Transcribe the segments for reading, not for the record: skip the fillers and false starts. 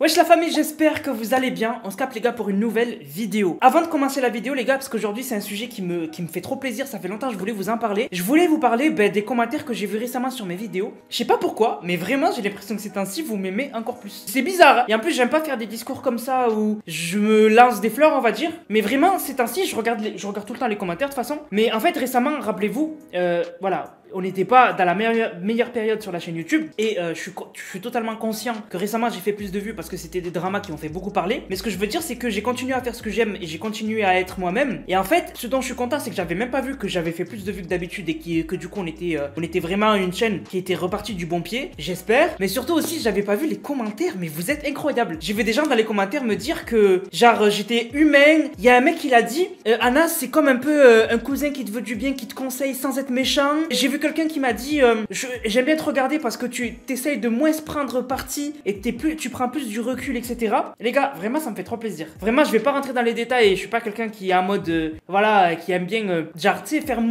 Wesh la famille, j'espère que vous allez bien. On se capte les gars pour une nouvelle vidéo. Avant de commencer la vidéo les gars, parce qu'aujourd'hui c'est un sujet qui me fait trop plaisir, ça fait longtemps que je voulais vous en parler. Je voulais vous parler des commentaires que j'ai vus récemment sur mes vidéos. Je sais pas pourquoi, mais vraiment j'ai l'impression que ces temps-ci vous m'aimez encore plus. C'est bizarre, hein. Et en plus j'aime pas faire des discours comme ça où je me lance des fleurs on va dire. Mais vraiment ces temps-ci je regarde tout le temps les commentaires de toute façon. Mais en fait récemment, rappelez-vous, voilà. On n'était pas dans la meilleure période sur la chaîne YouTube et je suis totalement conscient que récemment j'ai fait plus de vues parce que c'était des dramas qui ont fait beaucoup parler. Mais ce que je veux dire c'est que j'ai continué à faire ce que j'aime et j'ai continué à être moi-même. Et en fait ce dont je suis content c'est que j'avais même pas vu que j'avais fait plus de vues que d'habitude et que du coup on était vraiment une chaîne qui était repartie du bon pied, j'espère. Mais surtout aussi j'avais pas vu les commentaires, mais vous êtes incroyables. J'ai vu des gens dans les commentaires me dire que genre j'étais humaine. Il y a un mec qui l'a dit, Anna c'est comme un peu un cousin qui te veut du bien, qui te conseille sans être méchant. J'ai vu quelqu'un qui m'a dit j'aime bien te regarder parce que tu t'essayes de moins se prendre parti et que tu prends plus du recul, etc. Les gars, vraiment ça me fait trop plaisir. Vraiment je vais pas rentrer dans les détails, je suis pas quelqu'un qui est en mode voilà, qui aime bien genre tu sais faire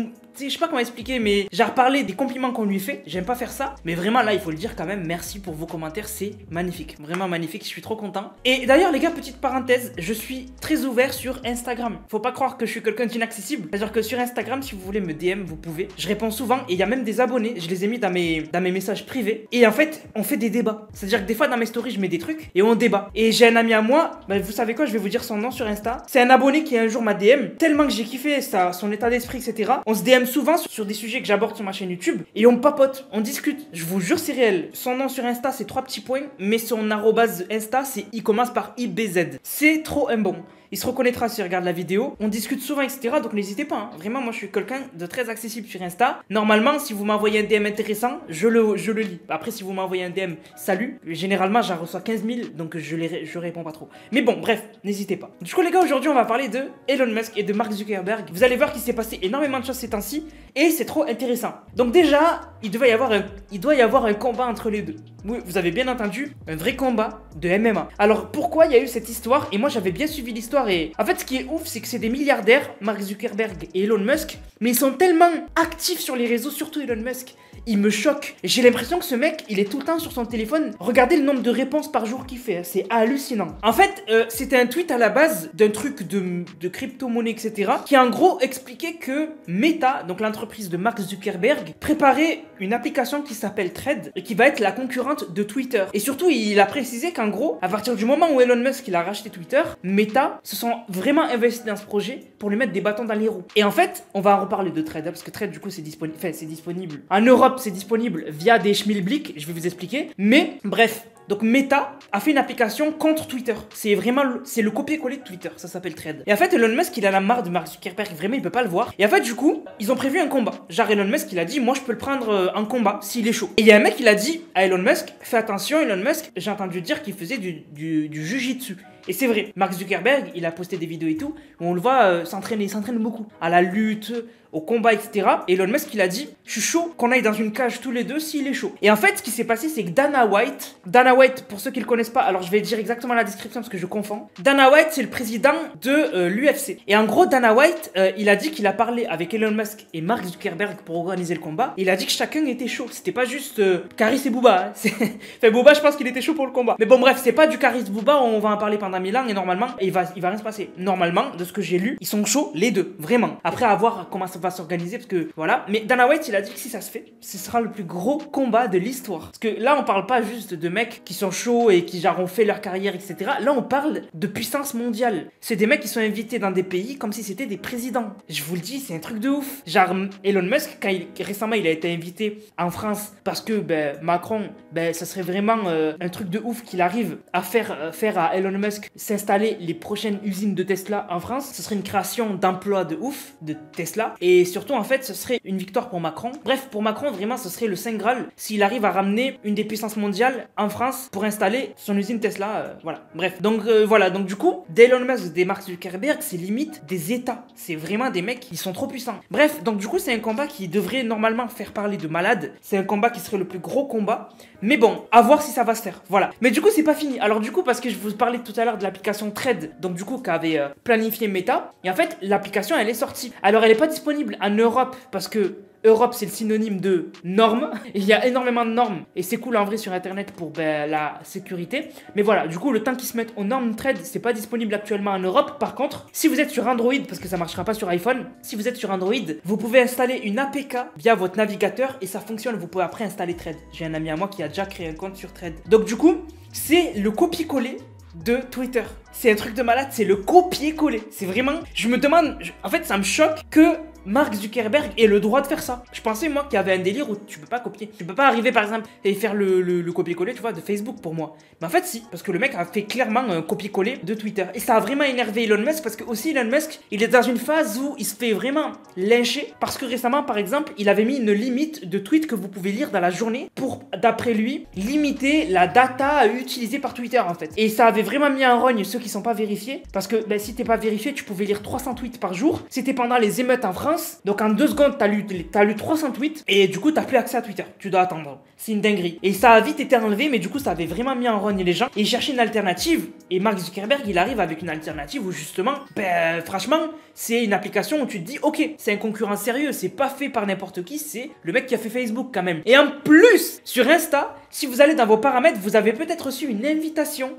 je sais pas comment expliquer, mais genre parler des compliments qu'on lui fait, j'aime pas faire ça. Mais vraiment là il faut le dire quand même, merci pour vos commentaires, c'est magnifique, vraiment magnifique, je suis trop content. Et d'ailleurs les gars, petite parenthèse, je suis très ouvert sur Instagram. Faut pas croire que je suis quelqu'un d'inaccessible, c'est à dire que sur Instagram si vous voulez me DM vous pouvez, je réponds souvent et il y a même des abonnés, je les ai mis dans mes messages privés. Et en fait on fait des débats, c'est à dire que des fois dans mes stories je mets des trucs et on débat. Et j'ai un ami à moi, vous savez quoi, je vais vous dire son nom sur Insta. C'est un abonné qui un jour m'a DM, tellement que j'ai kiffé son état d'esprit, etc. On se DM souvent sur des sujets que j'aborde sur ma chaîne YouTube et on papote, on discute. Je vous jure c'est réel. Son nom sur Insta c'est 3 petits points, mais son arrobase Insta il commence par IBZ. C'est trop un bon. Il se reconnaîtra s'il regarde la vidéo. On discute souvent, etc. Donc n'hésitez pas. Hein. Vraiment, moi, je suis quelqu'un de très accessible sur Insta. Normalement, si vous m'envoyez un DM intéressant, je le lis. Après, si vous m'envoyez un DM, salut. Généralement, j'en reçois 15 000, donc je réponds pas trop. Mais bon, bref, n'hésitez pas. Du coup, les gars, aujourd'hui, on va parler de Elon Musk et de Mark Zuckerberg. Vous allez voir qu'il s'est passé énormément de choses ces temps-ci et c'est trop intéressant. Donc déjà, il doit y avoir un combat entre les deux. Oui, vous avez bien entendu, un vrai combat de MMA. Alors, pourquoi il y a eu cette histoire? Et moi, j'avais bien suivi l'histoire. Et en fait ce qui est ouf c'est que c'est des milliardaires, Mark Zuckerberg et Elon Musk, mais ils sont tellement actifs sur les réseaux, surtout Elon Musk. Il me choque. J'ai l'impression que ce mec, il est tout le temps sur son téléphone. Regardez le nombre de réponses par jour qu'il fait. C'est hallucinant. En fait, c'était un tweet à la base d'un truc de crypto-monnaie, etc. qui en gros expliquait que Meta, donc l'entreprise de Mark Zuckerberg, préparait une application qui s'appelle Thread et qui va être la concurrente de Twitter. Et surtout, il a précisé qu'en gros, à partir du moment où Elon Musk il a racheté Twitter, Meta se sont vraiment investis dans ce projet pour lui mettre des bâtons dans les roues. Et en fait, on va en reparler de Thread, hein, parce que Thread, du coup, c'est disponible. En Europe, c'est disponible via des schmilblick, je vais vous expliquer. Mais, bref. Donc Meta a fait une application contre Twitter. C'est le copier-coller de Twitter, ça s'appelle Thread. Et en fait Elon Musk il en a marre de Mark Zuckerberg, vraiment il peut pas le voir. Et en fait du coup, ils ont prévu un combat. Genre Elon Musk il a dit moi je peux le prendre en combat s'il est chaud. Et il y a un mec il a dit à Elon Musk, fais attention Elon Musk, j'ai entendu dire qu'il faisait du jujitsu. Et c'est vrai, Mark Zuckerberg, il a posté des vidéos et tout, où on le voit s'entraîne beaucoup. À la lutte, au combat, etc. Et Elon Musk, il a dit, je suis chaud qu'on aille dans une cage tous les deux s'il est chaud. Et en fait, ce qui s'est passé, c'est que Dana White, pour ceux qui le connaissent pas, alors je vais dire exactement la description parce que je confonds. Dana White, c'est le président de l'UFC. Et en gros, Dana White, il a dit qu'il a parlé avec Elon Musk et Mark Zuckerberg pour organiser le combat. Il a dit que chacun était chaud. C'était pas juste Caris et Booba. Hein. Enfin, Booba, je pense qu'il était chaud pour le combat. Mais bon, bref, c'est pas du Caris Booba, on va en parler pendant 1000 ans et normalement, il va rien se passer. Normalement, de ce que j'ai lu, ils sont chauds les deux, vraiment. Après, à voir comment ça va s'organiser parce que voilà. Mais Dana White, il a dit que si ça se fait, ce sera le plus gros combat de l'histoire. Parce que là, on parle pas juste de mecs qui sont chauds et qui genre ont fait leur carrière, etc. Là, on parle de puissance mondiale. C'est des mecs qui sont invités dans des pays comme si c'était des présidents. Je vous le dis, c'est un truc de ouf. Genre Elon Musk, récemment, il a été invité en France parce que Macron, ça serait vraiment un truc de ouf qu'il arrive à faire à Elon Musk s'installer les prochaines usines de Tesla en France. Ce serait une création d'emplois de ouf de Tesla. Et surtout, en fait, ce serait une victoire pour Macron. Bref, pour Macron, vraiment, ce serait le Saint Graal s'il arrive à ramener une des puissances mondiales en France pour installer son usine Tesla. Voilà. Bref. Donc, voilà. Donc, du coup, d'Elon Musk, des Mark Zuckerberg, c'est limite des États. C'est vraiment des mecs qui sont trop puissants. Bref. Donc, du coup, c'est un combat qui devrait normalement faire parler de malades. C'est un combat qui serait le plus gros combat. Mais bon, à voir si ça va se faire. Voilà. Mais du coup, c'est pas fini. Alors, du coup, parce que je vous parlais tout à l'heure de l'application Thread, donc du coup, qu'avait planifié Meta. Et en fait, l'application, elle est sortie. Alors, elle est pas disponible disponible en Europe parce que Europe, c'est le synonyme de normes. Il y a énormément de normes et c'est cool en vrai sur internet pour la sécurité. Mais voilà, du coup, le temps qu'ils se mettent aux normes Thread, c'est pas disponible actuellement en Europe. Par contre, si vous êtes sur Android, parce que ça marchera pas sur iPhone, si vous êtes sur Android, vous pouvez installer une APK via votre navigateur et ça fonctionne. Vous pouvez après installer Thread. J'ai un ami à moi qui a déjà créé un compte sur Thread. Donc du coup, c'est le copier-coller de Twitter. C'est un truc de malade, c'est le copier-coller. C'est vraiment, je me demande, en fait, ça me choque que Mark Zuckerberg ait le droit de faire ça. Je pensais moi qu'il y avait un délire où tu peux pas copier. Tu peux pas arriver par exemple et faire le copier-coller, tu vois, de Facebook pour moi. Mais en fait si, parce que le mec a fait clairement un copier-coller de Twitter. Et ça a vraiment énervé Elon Musk parce que aussi Elon Musk, il est dans une phase où il se fait vraiment lyncher parce que récemment par exemple, il avait mis une limite de tweets que vous pouvez lire dans la journée pour, d'après lui, limiter la data utilisée par Twitter en fait. Et ça avait vraiment mis en rogne ceux qui sont pas vérifiés parce que ben, si t'es pas vérifié, tu pouvais lire 300 tweets par jour. C'était pendant les émeutes en France. Donc en 2 secondes, t'as lu 300 tweets et du coup, t'as plus accès à Twitter. Tu dois attendre. C'est une dinguerie. Et ça a vite été enlevé, mais du coup, ça avait vraiment mis en rogne les gens. Et ils cherchaient une alternative. Et Mark Zuckerberg, il arrive avec une alternative où justement, ben franchement, c'est une application où tu te dis, ok, c'est un concurrent sérieux. C'est pas fait par n'importe qui. C'est le mec qui a fait Facebook quand même. Et en plus, sur Insta, si vous allez dans vos paramètres, vous avez peut-être reçu une invitation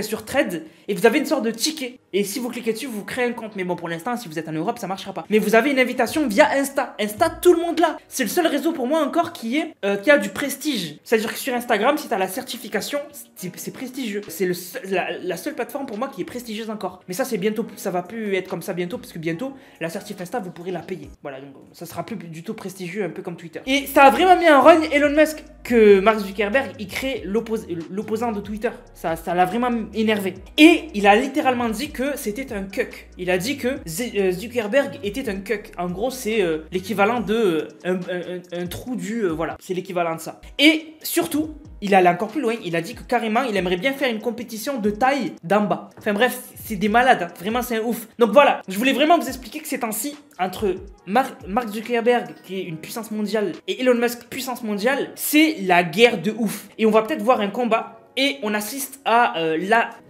sur Thread et vous avez une sorte de ticket. Et si vous cliquez dessus, vous créez un compte. Mais bon, pour l'instant, si vous êtes en Europe, ça marchera pas. Mais vous avez une invitation via Insta. Insta, tout le monde là. C'est le seul réseau pour moi encore qui a du prestige. C'est-à-dire que sur Instagram, si tu as la certification, c'est prestigieux. C'est la seule plateforme pour moi qui est prestigieuse encore. Mais ça, c'est bientôt. Ça va plus être comme ça bientôt parce que bientôt, la certif Insta, vous pourrez la payer. Voilà, donc ça sera plus du tout prestigieux, un peu comme Twitter. Et ça a vraiment mis en rogne Elon Musk que Mark Zuckerberg, il crée l'opposant de Twitter. Ça l'a vraiment énervé. Et il a littéralement dit que c'était un cuck. Il a dit que Zuckerberg était un cuck. En gros, c'est l'équivalent de un trou du... voilà, c'est l'équivalent de ça. Et surtout, il allait encore plus loin. Il a dit que carrément, il aimerait bien faire une compétition de taille d'en bas. Enfin bref, c'est des malades. Hein. Vraiment, c'est un ouf. Donc voilà, je voulais vraiment vous expliquer que ces temps-ci, entre Mark Zuckerberg, qui est une puissance mondiale, et Elon Musk, puissance mondiale, c'est la guerre de ouf. Et on va peut-être voir un combat. Et on assiste à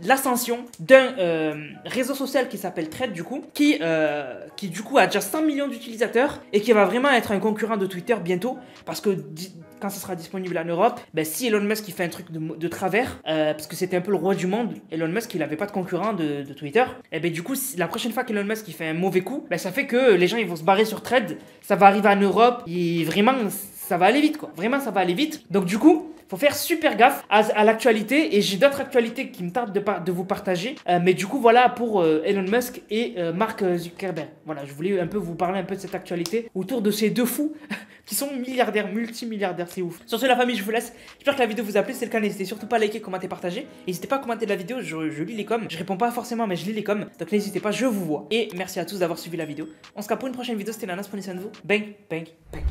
l'ascension d'un réseau social qui s'appelle Thread du coup, qui du coup a déjà 100 millions d'utilisateurs et qui va vraiment être un concurrent de Twitter bientôt parce que quand ça sera disponible en Europe, ben, si Elon Musk il fait un truc de travers, parce que c'était un peu le roi du monde, Elon Musk il avait pas de concurrent de Twitter, et ben du coup la prochaine fois qu'Elon Musk il fait un mauvais coup, ben, ça fait que les gens ils vont se barrer sur Thread, ça va arriver en Europe et vraiment ça va aller vite quoi, vraiment ça va aller vite. Donc du coup faut faire super gaffe à l'actualité et j'ai d'autres actualités qui me tardent de vous partager. Mais du coup, voilà pour Elon Musk et Mark Zuckerberg. Voilà, je voulais un peu vous parler un peu de cette actualité autour de ces deux fous qui sont milliardaires, multimilliardaires, c'est ouf. Sur ce, la famille, je vous laisse. J'espère que la vidéo vous a plu. Si c'est le cas, n'hésitez surtout pas à liker, commenter, partager. N'hésitez pas à commenter la vidéo, je lis les coms. Je réponds pas forcément, mais je lis les coms. Donc n'hésitez pas, je vous vois. Et merci à tous d'avoir suivi la vidéo. On se capte pour une prochaine vidéo. C'était Nanas, prenez soin de vous. Bang, bang, bang.